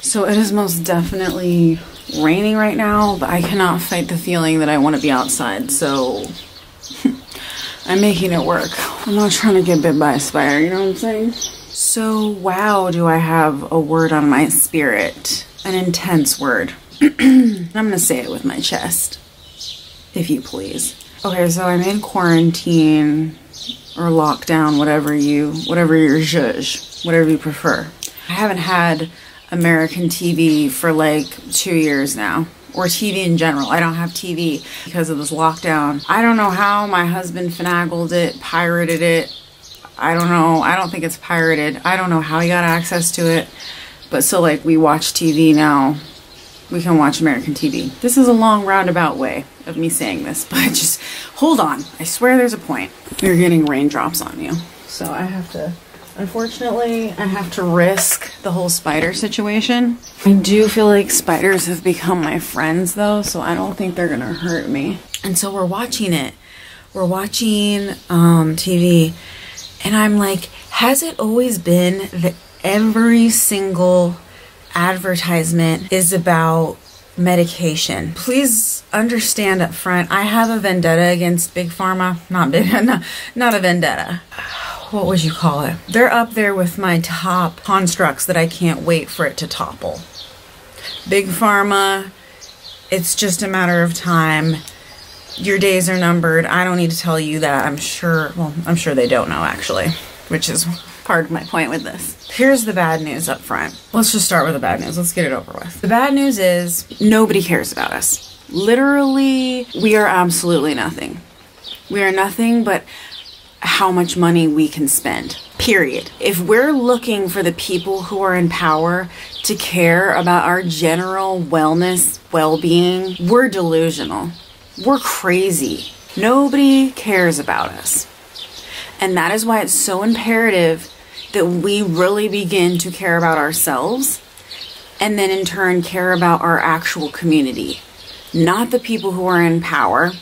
So it is most definitely raining right now, but I cannot fight the feeling that I want to be outside, so I'm making it work. I'm not trying to get bit by a spider, you know what I'm saying? So wow, do I have a word on my spirit. An intense word. I'm gonna say it with my chest, if you please. Okay, so I'm in quarantine or lockdown, whatever your zhuzh, whatever you prefer. I haven't had American TV for like 2 years now, or TV in general. I don't have TV because of this lockdown. I don't know how my husband finagled it, pirated it. I don't know. I don't think it's pirated. I don't know how he got access to it. But so like we watch TV now, we can watch American TV. This is a long roundabout way of me saying this, but just hold on. I swear there's a point. You're getting raindrops on you. So I have to, unfortunately, I have to risk the whole spider situation. I do feel like spiders have become my friends though, so I don't think they're gonna hurt me. And so we're watching it. We're watching TV, and I'm like, has it always been that every single advertisement is about medication? Please understand up front, I have a vendetta against Big Pharma. Not a vendetta. What would you call it? They're up there with my top constructs that I can't wait for it to topple. Big Pharma, it's just a matter of time. Your days are numbered. I don't need to tell you that. I'm sure they don't know actually, which is part of my point with this. Here's the bad news up front. Let's just start with the bad news. Let's get it over with. The bad news is nobody cares about us. Literally, we are absolutely nothing. We are nothing but how much money we can spend, period. If we're looking for the people who are in power to care about our general wellness, well-being, we're delusional. We're crazy. Nobody cares about us. And that is why it's so imperative that we really begin to care about ourselves and then in turn care about our actual community. Not the people who are in power,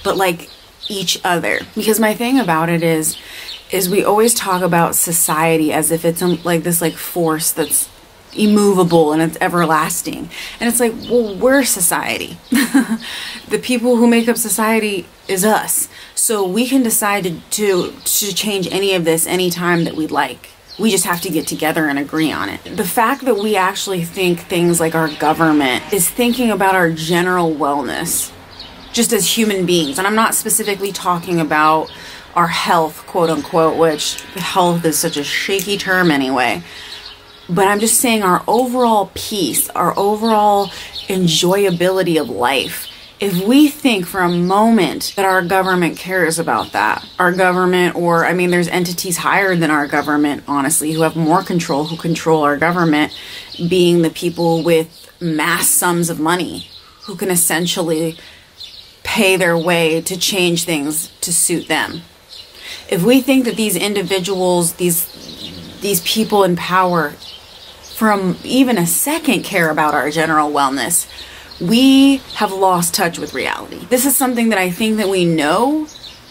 but like each other. Because my thing about it is we always talk about society as if it's like this like force that's immovable and it's everlasting. And it's like, well, we're society. The people who make up society is us. So we can decide to change any of this anytime that we'd like. We just have to get together and agree on it. The fact that we actually think things like our government is thinking about our general wellness, just as human beings. And I'm not specifically talking about our health, quote unquote, which health is such a shaky term anyway. But I'm just saying our overall peace, our overall enjoyability of life. If we think for a moment that our government cares about that, our government, or I mean, there's entities higher than our government, honestly, who have more control, who control our government, being the people with mass sums of money, who can essentially pay their way to change things to suit them. If we think that these individuals, these people in power, from even a second care about our general wellness, we have lost touch with reality. This is something that I think that we know,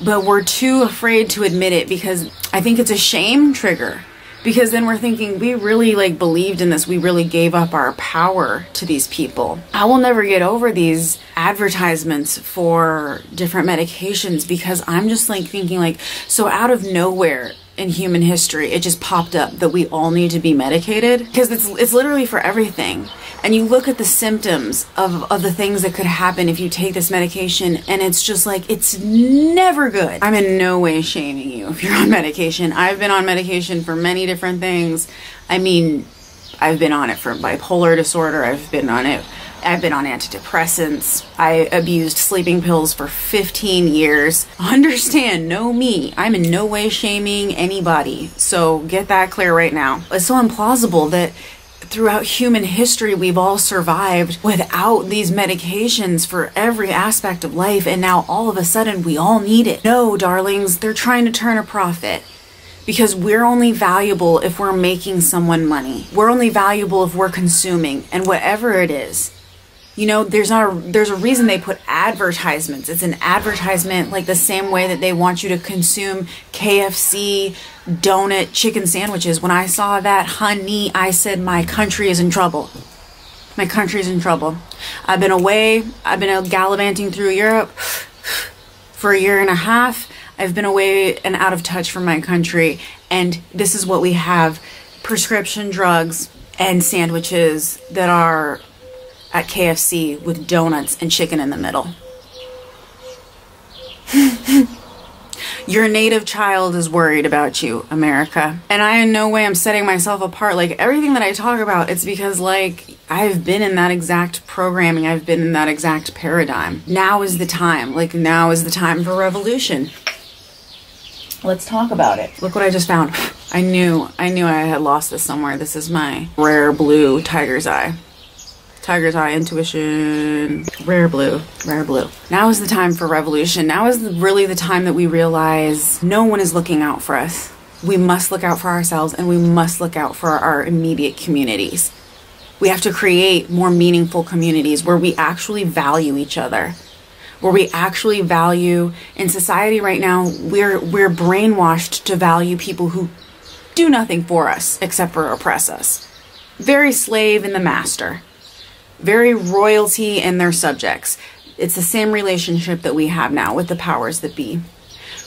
but we're too afraid to admit it because I think it's a shame trigger. Because then we're thinking we really like believed in this. We really gave up our power to these people. I will never get over these advertisements for different medications because I'm just like thinking like, so out of nowhere in human history, it just popped up that we all need to be medicated because it's literally for everything. And you look at the symptoms of the things that could happen if you take this medication, and it's just like, it's never good. I'm in no way shaming you if you're on medication. I've been on medication for many different things. I mean, I've been on it for bipolar disorder. I've been on antidepressants. I abused sleeping pills for 15 years. Understand, know me. I'm in no way shaming anybody. So get that clear right now. It's so implausible that throughout human history, we've all survived without these medications for every aspect of life, and now all of a sudden we all need it. No, darlings, they're trying to turn a profit. Because we're only valuable if we're making someone money. We're only valuable if we're consuming, and whatever it is. You know, there's a reason they put advertisements. It's an advertisement like the same way that they want you to consume KFC, donut, chicken sandwiches. When I saw that, honey, I said, my country is in trouble. My country's in trouble. I've been away. I've been gallivanting through Europe for a year and a half. I've been away and out of touch from my country. And this is what we have. Prescription drugs and sandwiches that are at KFC with donuts and chicken in the middle. Your native child is worried about you, America. And I in no way am setting myself apart. Like, everything that I talk about, it's because, like, I've been in that exact programming. I've been in that exact paradigm. Now is the time. Like, now is the time for revolution. Let's talk about it. Look what I just found. I knew I had lost this somewhere. This is my rare blue tiger's eye. Tiger's eye intuition, rare blue, rare blue. Now is the time for revolution. Now is really the time that we realize no one is looking out for us. We must look out for ourselves, and we must look out for our immediate communities. We have to create more meaningful communities where we actually value each other, where we actually value. In society right now, we're brainwashed to value people who do nothing for us except for oppress us. Very slave in the master. Very royalty in their subjects. It's the same relationship that we have now with the powers that be.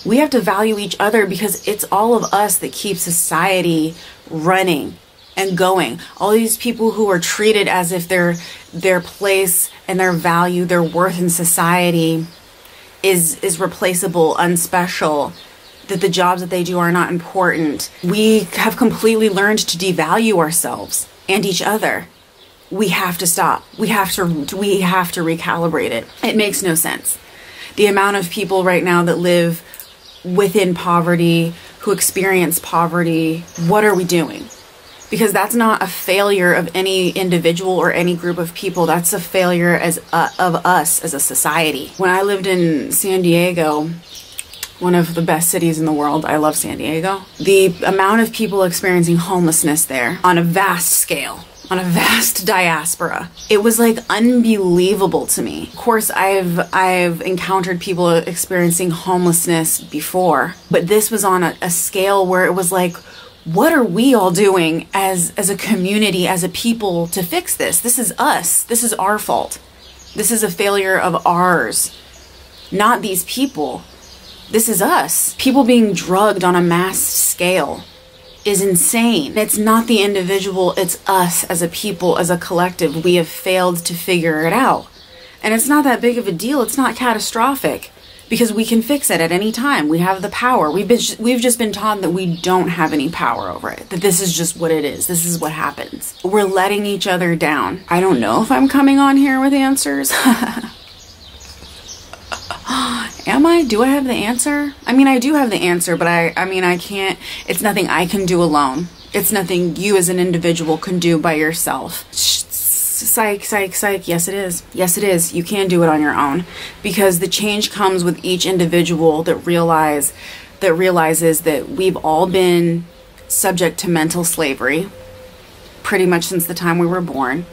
We have to value each other because it's all of us that keep society running and going. All these people who are treated as if their place and their value, their worth in society is replaceable, unspecial, that the jobs that they do are not important. We have completely learned to devalue ourselves and each other. We have to stop. We have to recalibrate it. It makes no sense. The amount of people right now that live within poverty, who experience poverty, what are we doing? Because that's not a failure of any individual or any group of people. That's a failure of us as a society. When I lived in San Diego, one of the best cities in the world, I love San Diego, the amount of people experiencing homelessness there on a vast scale, on a vast diaspora, it was like unbelievable to me. Of course, I've encountered people experiencing homelessness before, but this was on a scale where it was like, what are we all doing as a community, as a people to fix this? This is us. This is our fault. This is a failure of ours, not these people. This is us. People being drugged on a mass scale is insane. It's not the individual, it's us as a people, as a collective. We have failed to figure it out. And it's not that big of a deal. It's not catastrophic because we can fix it at any time. We have the power. We've just been taught that we don't have any power over it, that this is just what it is. This is what happens. We're letting each other down. I don't know if I'm coming on here with answers. Am I? Do I have the answer? I mean, I do have the answer, but I mean, I can't, it's nothing I can do alone. It's nothing you as an individual can do by yourself. Psych, psych, psych. Yes, it is. Yes, it is. You can do it on your own because the change comes with each individual that realizes that we've all been subject to mental slavery pretty much since the time we were born.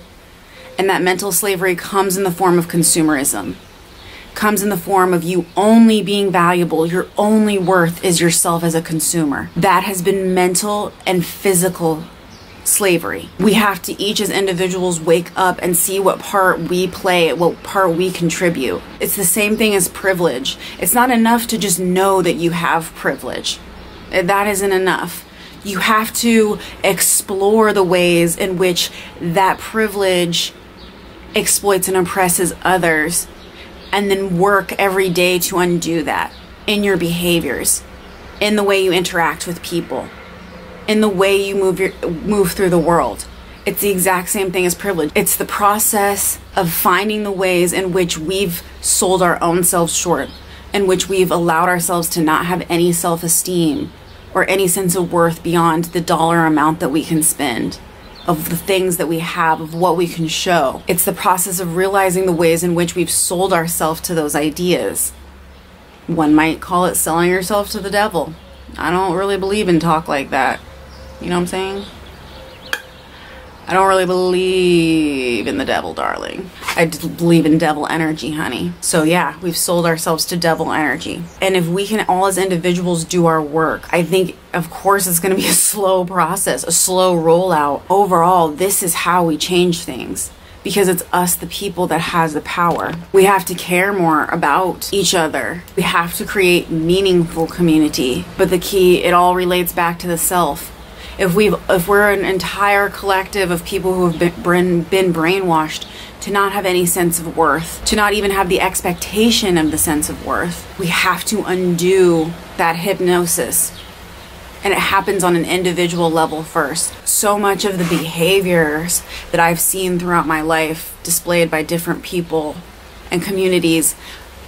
And that mental slavery comes in the form of consumerism. Comes in the form of you only being valuable. Your only worth is yourself as a consumer. That has been mental and physical slavery. We have to each as individuals wake up and see what part we play, what part we contribute. It's the same thing as privilege. It's not enough to just know that you have privilege. That isn't enough. You have to explore the ways in which that privilege exploits and oppresses others, and then work every day to undo that in your behaviors, in the way you interact with people, in the way you move through the world. It's the exact same thing as privilege. It's the process of finding the ways in which we've sold our own selves short, in which we've allowed ourselves to not have any self-esteem or any sense of worth beyond the dollar amount that we can spend, of the things that we have, of what we can show. It's the process of realizing the ways in which we've sold ourselves to those ideas. One might call it selling yourself to the devil. I don't really believe in talk like that. You know what I'm saying? I don't really believe in the devil, darling. I believe in devil energy, honey. So yeah, we've sold ourselves to devil energy. And if we can all as individuals do our work, I think, of course, it's going to be a slow process, a slow rollout. Overall, this is how we change things. Because it's us, the people, that has the power. We have to care more about each other. We have to create meaningful community. But the key, it all relates back to the self. If we're an entire collective of people who have been brainwashed to not have any sense of worth, to not even have the expectation of the sense of worth, we have to undo that hypnosis. And it happens on an individual level first. So much of the behaviors that I've seen throughout my life displayed by different people and communities,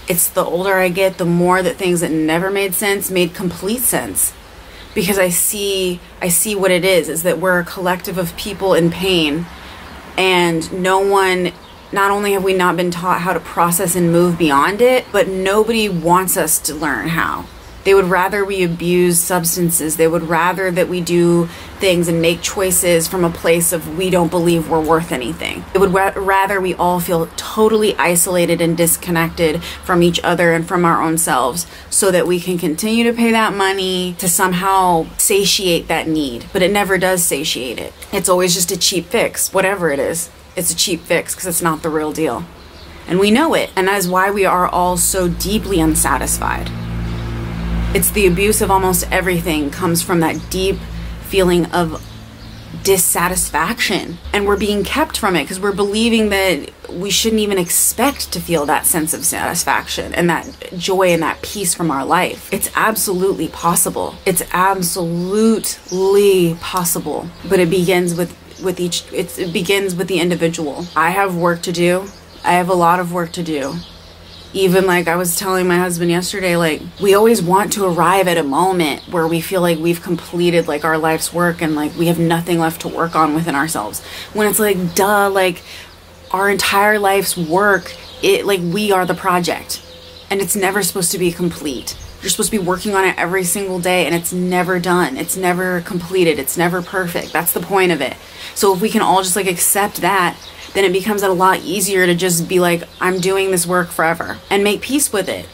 it's the older I get, the more that things that never made sense made complete sense. Because I see what it is that we're a collective of people in pain, and not only have we not been taught how to process and move beyond it, but nobody wants us to learn how. They would rather we abuse substances. They would rather that we do things and make choices from a place of we don't believe we're worth anything. They would rather we all feel totally isolated and disconnected from each other and from our own selves so that we can continue to pay that money to somehow satiate that need. But it never does satiate it. It's always just a cheap fix, whatever it is. It's a cheap fix because it's not the real deal. And we know it. And that is why we are all so deeply unsatisfied. It's the abuse of almost everything comes from that deep feeling of dissatisfaction. And we're being kept from it because we're believing that we shouldn't even expect to feel that sense of satisfaction and that joy and that peace from our life. It's absolutely possible. It's absolutely possible. But it begins with it begins with the individual. I have work to do. I have a lot of work to do. Even like I was telling my husband yesterday, like we always want to arrive at a moment where we feel like we've completed like our life's work and like we have nothing left to work on within ourselves. When it's like, duh, like our entire life's work, like we are the project and it's never supposed to be complete. You're supposed to be working on it every single day and it's never done. It's never completed. It's never perfect. That's the point of it. So if we can all just like accept that, then it becomes a lot easier to just be like, I'm doing this work forever and make peace with it.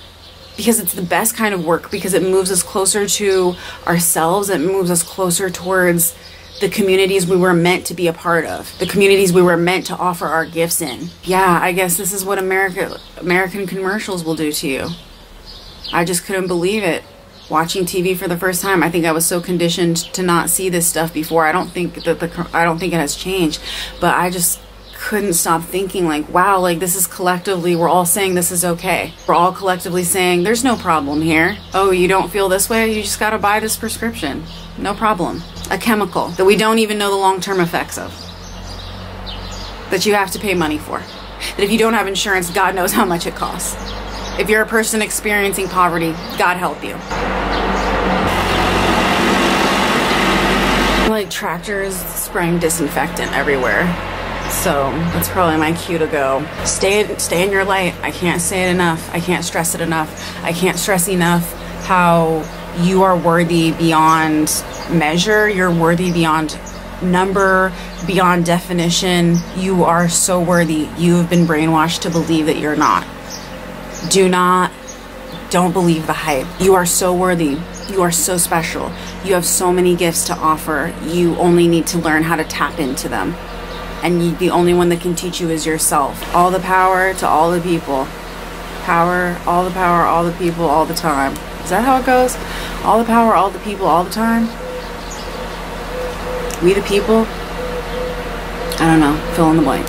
Because it's the best kind of work because it moves us closer to ourselves. It moves us closer towards the communities we were meant to be a part of. The communities we were meant to offer our gifts in. Yeah, I guess this is what American commercials will do to you. I just couldn't believe it. Watching TV for the first time, I think I was so conditioned to not see this stuff before. I don't think it has changed, but I just couldn't stop thinking like, wow, like this is collectively, we're all saying this is okay. We're all collectively saying there's no problem here. Oh, you don't feel this way? You just got to buy this prescription. No problem. A chemical that we don't even know the long-term effects of. That you have to pay money for. That if you don't have insurance, God knows how much it costs. If you're a person experiencing poverty, God help you. Like tractors spraying disinfectant everywhere. So that's probably my cue to go. Stay in your light. I can't say it enough. I can't stress it enough. I can't stress enough how you are worthy beyond measure. You're worthy beyond number, beyond definition. You are so worthy. You have been brainwashed to believe that you're not. Don't believe the hype. You are so worthy. You are so special. You have so many gifts to offer. You only need to learn how to tap into them. And the only one that can teach you is yourself. All the power to all the people. Power, all the power, all the people, all the time. Is that how it goes? All the power, all the people, all the time? We the people? I don't know. Fill in the blank.